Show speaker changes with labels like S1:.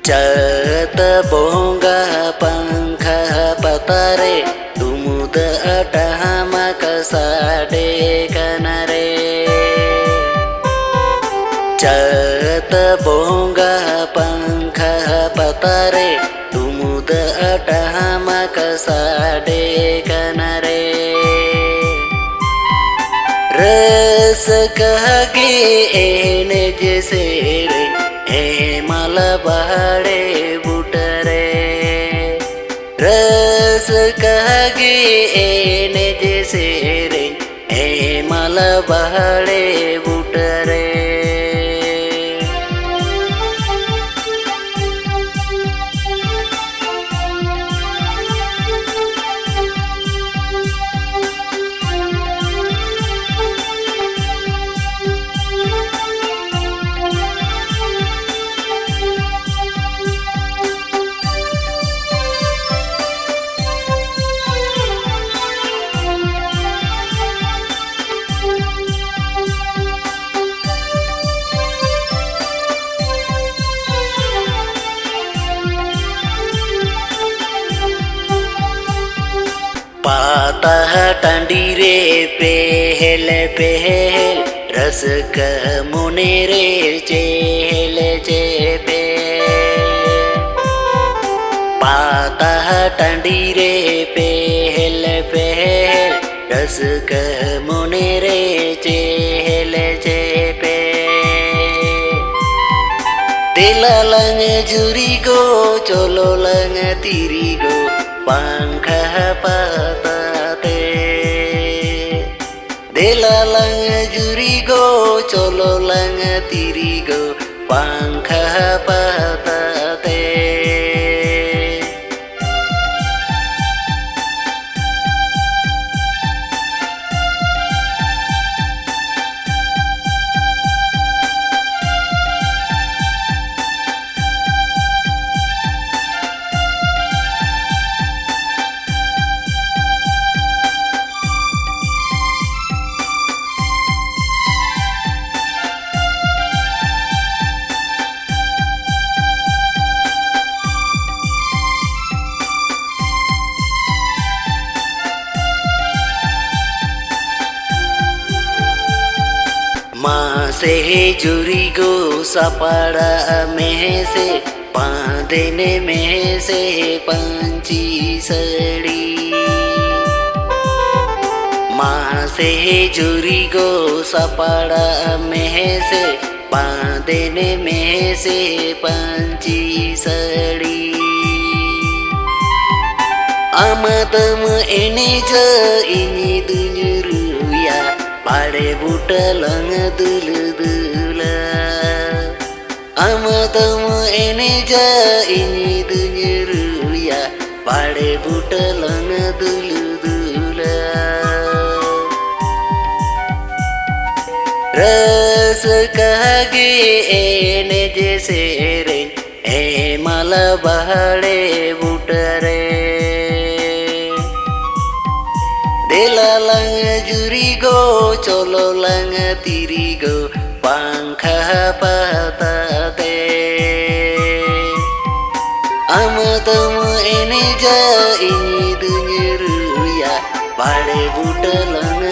S1: Cholo Pankhapata tumud atama kasade kanare. Cholo Pankhapata tumud atama kasade kanare. रस कहे एने जैसे रे ए माला बहाड़े बुटरे रस कहे एने जैसे रे ए माला बहाड़े बुटरे पाता टंडीरे पहल पहल रस मुने रे चेल चेपे पाता टंडीरे पहल पहल रस मुने रे चेल चेपे तेला लंग जुरी गो चलो लंग तिरी गो Pankhapata Dela lang juri go cholo lang tiri go Pankhapata से जुरी गो सपड़ा में से पादने में से पंची सड़ी माँ से जुरी गो सपड़ा में से पादने में से पंची सड़ी आमदम एने ज इनी दुजुरुया पाड़े बुटलंग दुल दुला आमदम एने जा इनी दुजुरुया पाड़े बुटलंग दुल दुला रस कहे एने जैसे रे ए माला बहाड़े बुटरे Dela lang juri go cholo lang tiri go Pankhapata Amadam ene ja ini dunyeru ya Pade buta lang